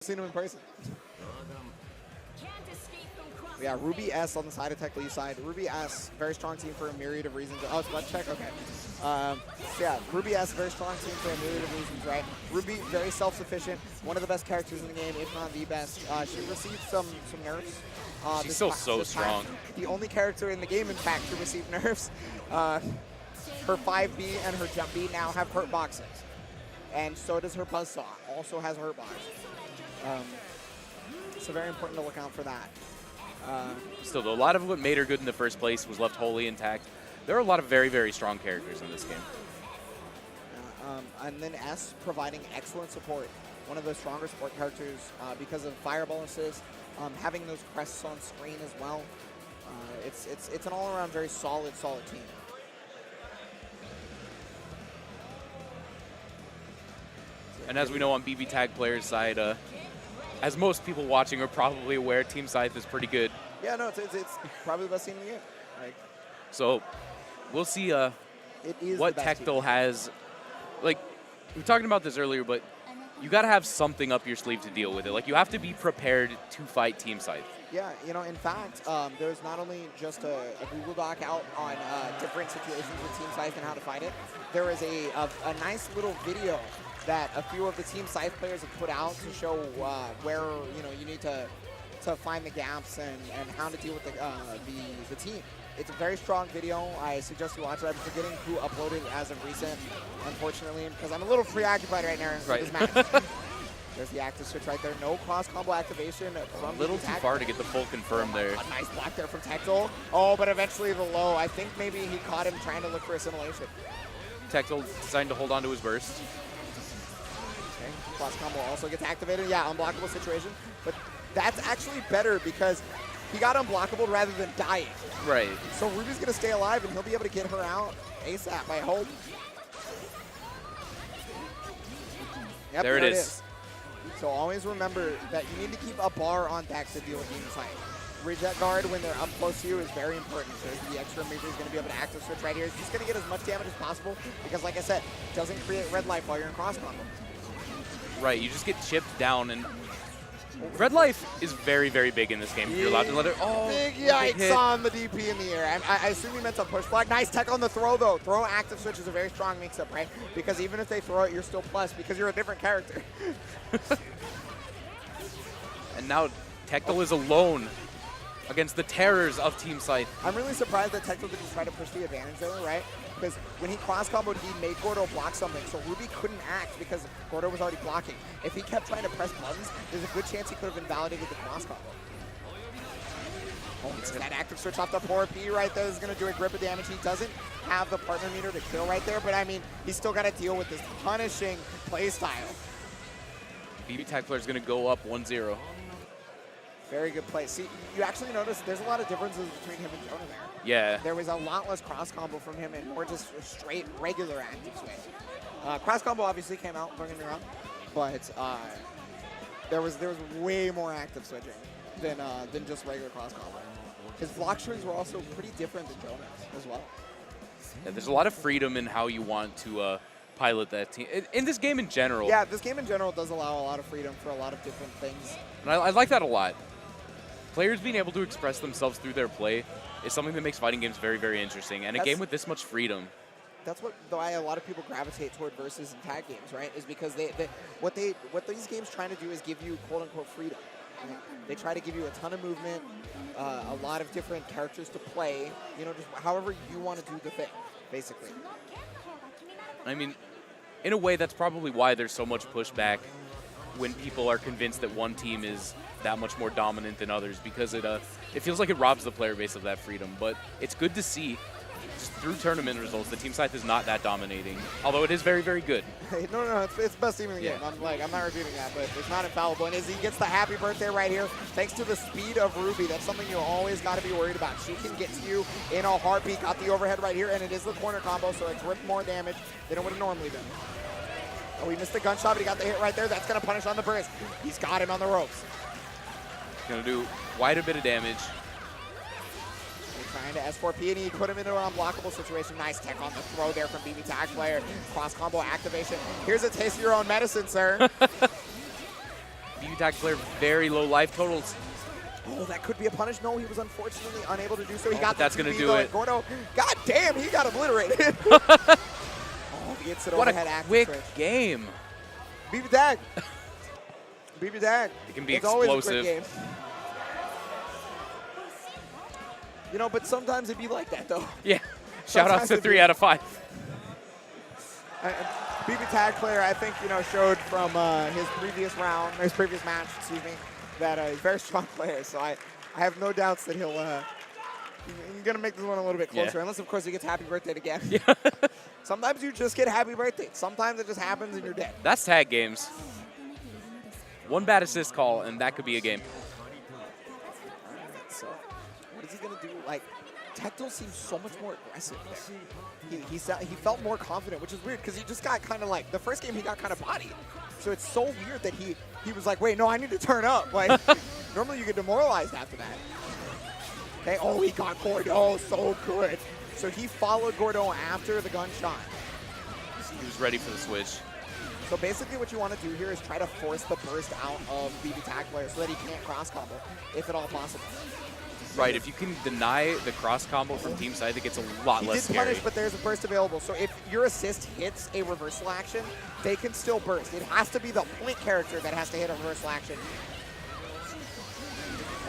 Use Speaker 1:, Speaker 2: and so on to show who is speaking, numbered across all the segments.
Speaker 1: Seen him in person. Yeah, Ruby S on the side of Tectaleastside. Ruby S, very strong team for a myriad of reasons. Oh, it's one check? Okay. So yeah, Ruby S, very strong team for a myriad of reasons, right? Ruby, very self-sufficient, one of the best characters in the game, if not the best. She received some nerfs.
Speaker 2: She's still so strong.
Speaker 1: The only character in the game, in fact, to receive nerfs. Her 5B and her jump B now have hurt boxes. And so does her buzzsaw, also has hurt box. So very important to look out for that.
Speaker 2: Still, though, a lot of what made her good in the first place was left wholly intact. There are a lot of very, very strong characters in this game.
Speaker 1: And then S providing excellent support. One of the stronger support characters because of fireball assist, having those crests on screen as well. It's an all-around very solid team.
Speaker 2: And as we know on BB Tag players' side, as most people watching are probably aware, Team Scythe is pretty good.
Speaker 1: Yeah, no, it's probably the best team in the game. Like,
Speaker 2: so we'll see what Tectal has. Like, we were talking about this earlier, but you got to have something up your sleeve to deal with it. Like, you have to be prepared to fight Team Scythe.
Speaker 1: Yeah, you know, in fact, there's not only just a Google Doc out on different situations with Team Scythe and how to fight it. There is a nice little video that a few of the Team Scythe players have put out to show where you need to find the gaps and how to deal with the team. It's a very strong video. I suggest you watch it. I'm forgetting who uploaded it as of recent, unfortunately, because I'm a little preoccupied right now with this match. There's the active switch right there. No cross combo activation from
Speaker 2: a little too far to get the full confirm there.
Speaker 1: A nice block there from Tectal. Oh, but eventually the low. I think maybe he caught him trying to look for assimilation.
Speaker 2: Tectal deciding to hold on to his burst.
Speaker 1: Okay, cross combo also gets activated. Yeah, unblockable situation. But that's actually better because he got unblockable rather than dying.
Speaker 2: Right.
Speaker 1: So Ruby's going to stay alive, and he'll be able to get her out ASAP, I hope. Yep,
Speaker 2: there it is.
Speaker 1: So always remember that you need to keep a bar on deck to deal with Team Scythe. Reject guard when they're up close to you is very important. So the extra meter is going to be able to active switch right here. He's just going to get as much damage as possible because, like I said, it doesn't create red life while you're in cross combo.
Speaker 2: Right, you just get chipped down, and red life is very, very big in this game. If you're allowed to let it. Oh,
Speaker 1: big yikes on the DP in the air. I assume he meant to push flag. Nice tech on the throw, though. Throw active switch is a very strong mix-up, right? Because even if they throw it, you're still plus because you're a different character.
Speaker 2: And now Tectal is alone against the terrors of Team Scythe.
Speaker 1: I'm really surprised that Tectal didn't try to push the advantage there, right? Because when he cross-comboed, he made Gordo block something, so Ruby couldn't act because Gordo was already blocking. If he kept trying to press buttons, there's a good chance he could have invalidated the cross-combo. Oh, it's that active switch off the 4P right there is going to do a grip of damage. He doesn't have the partner meter to kill right there, but I mean, he's still got to deal with this punishing playstyle.
Speaker 2: BB Tag player is going to go up 1-0.
Speaker 1: Very good play. See, you actually notice there's a lot of differences between him and Jonah there.
Speaker 2: Yeah.
Speaker 1: There was a lot less cross combo from him and more just straight regular active switch. Cross combo obviously came out, don't get me wrong, but there was way more active switching than just regular cross combo. His block strings were also pretty different than Jonah's as well.
Speaker 2: Yeah, there's a lot of freedom in how you want to pilot that team. In this game in general.
Speaker 1: Yeah, this game in general does allow a lot of freedom for a lot of different things.
Speaker 2: And I like that a lot. Players being able to express themselves through their play is something that makes fighting games very, very interesting. And a game with this much freedom.
Speaker 1: That's why a lot of people gravitate toward versus and tag games, right? Is because what these games trying to do is give you quote unquote freedom. Right? They try to give you a ton of movement, a lot of different characters to play. You know, just however you want to do the thing, basically.
Speaker 2: I mean, in a way, that's probably why there's so much pushback when people are convinced that one team is that much more dominant than others, because it feels like it robs the player base of that freedom. But it's good to see, just through tournament results, the Team Scythe is not that dominating, although it is very, very good.
Speaker 1: No, it's the best team in the game. I'm not repeating that, but it's not infallible. And as he gets the happy birthday right here, thanks to the speed of Ruby, that's something you always got to be worried about. She can get to you in a heartbeat. Got the overhead right here, and it is the corner combo, so it's ripped more damage than it would have normally been. Oh, he missed the gunshot, but he got the hit right there. That's going to punish on the burst. He's got him on the ropes.
Speaker 2: Going to do quite a bit of damage.
Speaker 1: Trying to S4P, and he put him into an unblockable situation. Nice tech on the throw there from BB Tag player. Cross combo activation. Here's a taste of your own medicine, sir.
Speaker 2: BB BB Tag player, very low life totals.
Speaker 1: Oh, that could be a punish. No, he was unfortunately unable to do so. He got
Speaker 2: that's
Speaker 1: the
Speaker 2: going to
Speaker 1: 2B
Speaker 2: do it.
Speaker 1: Gordo, god damn, he got obliterated. Oh, he gets it
Speaker 2: What
Speaker 1: overhead
Speaker 2: a
Speaker 1: active
Speaker 2: quick
Speaker 1: switch.
Speaker 2: game.
Speaker 1: BB Tag. BB Tag.
Speaker 2: It can be
Speaker 1: it's always a
Speaker 2: explosive.
Speaker 1: quick game. You know, but sometimes it'd be like that, though.
Speaker 2: Yeah. Shout out
Speaker 1: Sometimes
Speaker 2: to
Speaker 1: it'd
Speaker 2: 3
Speaker 1: be-
Speaker 2: out of 5.
Speaker 1: BB Tag player, I think, you know, showed from his previous round, his previous match, excuse me, that he's a very strong player. So I have no doubts that he's going to make this one a little bit closer, unless, of course, he gets happy birthday again.
Speaker 2: Yeah.
Speaker 1: Sometimes you just get happy birthday. Sometimes it just happens and you're dead.
Speaker 2: That's tag games. One bad assist call, and that could be a game.
Speaker 1: So what is he going to do? Like, Tectal seems so much more aggressive there. He felt more confident, which is weird because he just got kind of like, the first game he got kind of bodied. So it's so weird that he was like, wait, no, I need to turn up. Like, normally you get demoralized after that. Okay, oh, he got Gordo, so good. So he followed Gordo after the gunshot.
Speaker 2: He was ready for the switch.
Speaker 1: So basically what you want to do here is try to force the burst out of BB Tag player so that he can't cross combo, if at all possible.
Speaker 2: Right, if you can deny the cross combo from team side, that gets a lot less
Speaker 1: He did
Speaker 2: scary.
Speaker 1: punish, but there's a burst available. So if your assist hits a reversal action, they can still burst. It has to be the point character that has to hit a reversal action.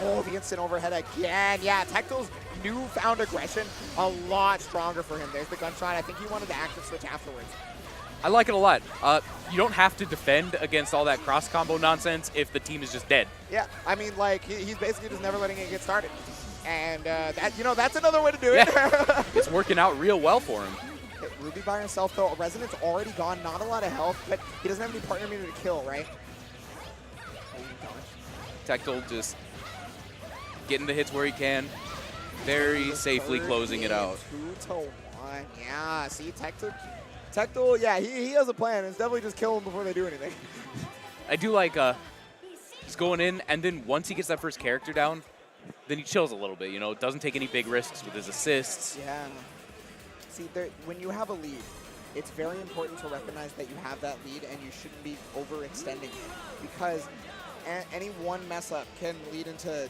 Speaker 1: Oh, the instant overhead again. Yeah, Tectal's newfound aggression, a lot stronger for him. There's the gunshot. I think he wanted the active switch afterwards.
Speaker 2: I like it a lot. You don't have to defend against all that cross combo nonsense if the team is just dead.
Speaker 1: Yeah, I mean, like, he's basically just never letting it get started. And, that's another way to do it.
Speaker 2: Yeah. It's working out real well for him.
Speaker 1: Okay, Ruby by herself, though. Resonance already gone. Not a lot of health, but he doesn't have any partner meter to kill, right?
Speaker 2: Tectal just getting the hits where he can. Very safely closing it out.
Speaker 1: 2-1. Yeah, see, Tectal, yeah, he has a plan. It's definitely just kill him before they do anything.
Speaker 2: I do like he's going in, and then once he gets that first character down, then he chills a little bit, you know, doesn't take any big risks with his assists.
Speaker 1: Yeah. See, when you have a lead, it's very important to recognize that you have that lead and you shouldn't be overextending it, because any one mess up can lead into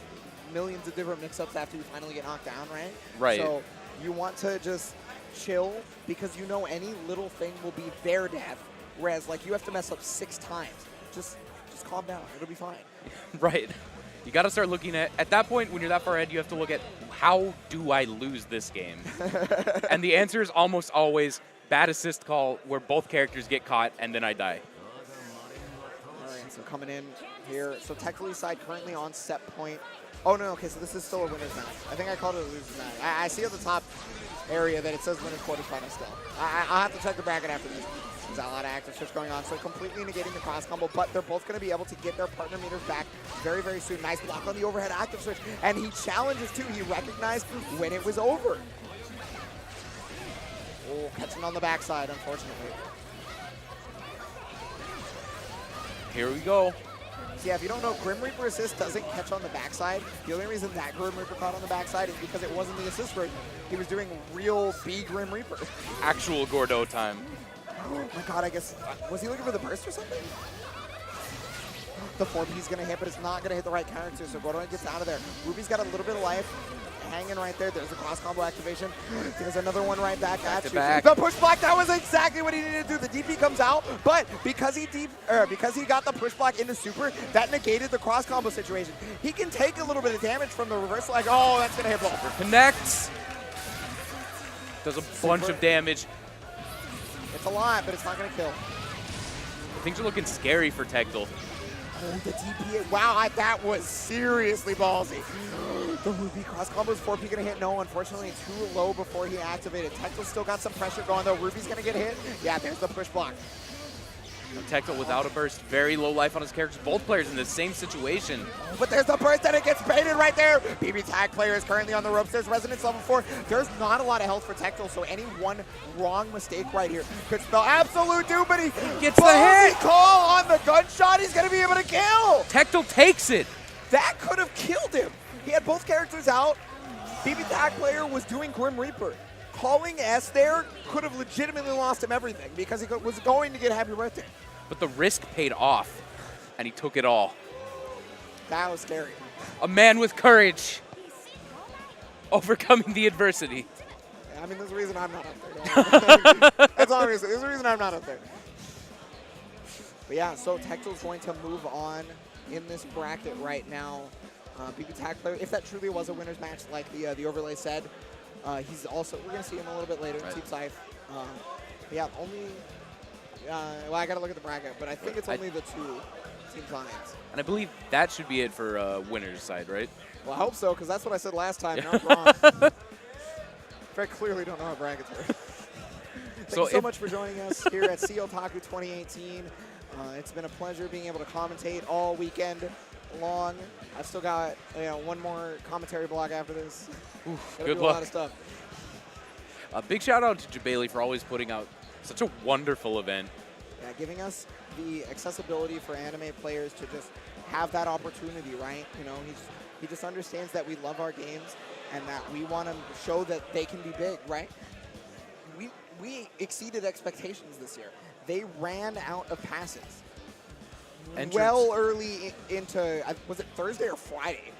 Speaker 1: millions of different mix-ups after you finally get knocked down, right?
Speaker 2: Right.
Speaker 1: So you want to just chill, because you know any little thing will be their death, whereas like you have to mess up 6 times. Just calm down. It'll be fine.
Speaker 2: Right. You got to start looking at that point, when you're that far ahead, you have to look at, how do I lose this game? And the answer is almost always bad assist call where both characters get caught and then I die.
Speaker 1: All right, so coming in here. So Tectaleastside currently on set point. Oh, no, okay, so this is still a winner's match. I think I called it a loser's match. I see at the top area that it says winner's quarterfinal still. I'll have to check the bracket after this. There's a lot of active switch going on, so completely negating the cross combo, but they're both going to be able to get their partner meters back very, very soon. Nice block on the overhead active switch, and he challenges too. He recognized when it was over. Oh, catching on the backside, unfortunately.
Speaker 2: Here we go.
Speaker 1: So yeah, if you don't know, Grim Reaper assist doesn't catch on the backside. The only reason that Grim Reaper caught on the backside is because it wasn't the assist rate. He was doing real B Grim Reaper.
Speaker 2: Actual Gordo time.
Speaker 1: Oh my god, I guess, was he looking for the burst or something? The 4P's gonna hit, but it's not gonna hit the right character, so Gordo gets out of there. Ruby's got a little bit of life hanging right there. There's the cross combo activation. There's another one right back at you. The push block, that was exactly what he needed to do. The DP comes out, but because he got the push block into super, that negated the cross combo situation. He can take a little bit of damage from the reversal. Like, oh, that's gonna hit both.
Speaker 2: Connects. Does a bunch of damage.
Speaker 1: It's a lot, but it's not gonna kill.
Speaker 2: Things are looking scary for Tectal.
Speaker 1: Oh, the DP, wow, that was seriously ballsy. The Ruby cross combo is 4P gonna hit? No, unfortunately too low before he activated. Tectal still got some pressure going though. Ruby's gonna get hit. Yeah, there's the push block.
Speaker 2: Tectal without a burst, very low life on his characters. Both players in the same situation.
Speaker 1: But there's the burst and it gets baited right there. BB Tag player is currently on the ropes. There's Resonance level 4. There's not a lot of health for Tectal, so any one wrong mistake right here could spell absolute doom, but he
Speaker 2: gets the hit.
Speaker 1: Call on the gunshot. He's gonna be able to kill.
Speaker 2: Tectal takes it.
Speaker 1: That could have killed him. He had both characters out. BB Tag player was doing Grim Reaper. Calling S there could have legitimately lost him everything because he was going to get happy birthday.
Speaker 2: But the risk paid off, and he took it all.
Speaker 1: That was scary.
Speaker 2: A man with courage. Overcoming the adversity.
Speaker 1: Yeah, I mean, there's a reason I'm not up there. That's obvious. There's a reason I'm not up there. But yeah, so Tectal's going to move on in this bracket right now. BB player, if that truly was a winner's match, like the overlay said, he's also, we're going to see him a little bit later in Team Scythe. But yeah, only, well, I got to look at the bracket, but I think it's only the 2 Team Lions. And
Speaker 2: I believe that should be it for winner's side, right?
Speaker 1: Well, I hope so, because that's what I said last time, and I was wrong. Very clearly don't know how brackets work. Thank you so much for joining us here at CEOTaku 2018. It's been a pleasure being able to commentate all weekend long. I've still got one more commentary block after this.
Speaker 2: Oof,
Speaker 1: good
Speaker 2: luck.
Speaker 1: A lot of stuff.
Speaker 2: A big shout out to Jabali for always putting out such a wonderful event.
Speaker 1: Yeah, giving us the accessibility for anime players to just have that opportunity, right? You know, he just understands that we love our games and that we want to show that they can be big, right? We exceeded expectations this year. They ran out of passes well early into, was it Thursday or Friday?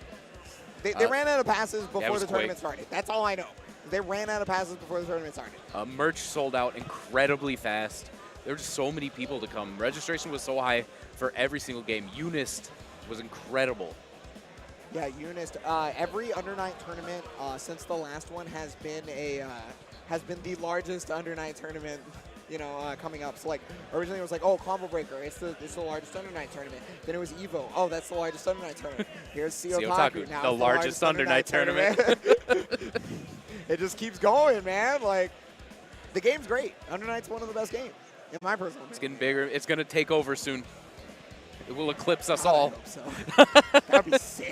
Speaker 1: They ran out of passes before the tournament started. That's all I know. They ran out of passes before the tournament started.
Speaker 2: Merch sold out incredibly fast. There were just so many people to come. Registration was so high for every single game. Unist was incredible.
Speaker 1: Yeah, Unist. Every Under-9 tournament since the last one has been the largest Under-9 tournament, coming up. So like originally it was like, oh, Combo Breaker, it's the largest Under-9 tournament. Then it was Evo. Oh, that's the largest Under-9 tournament. Here's CEOTaku, now
Speaker 2: the largest Under-9 tournament.
Speaker 1: It just keeps going, man. Like the game's great. Under-9's one of the best games in my personal opinion.
Speaker 2: It's getting bigger. It's gonna take over soon. It will eclipse us all.
Speaker 1: I hope so. That'd be sick.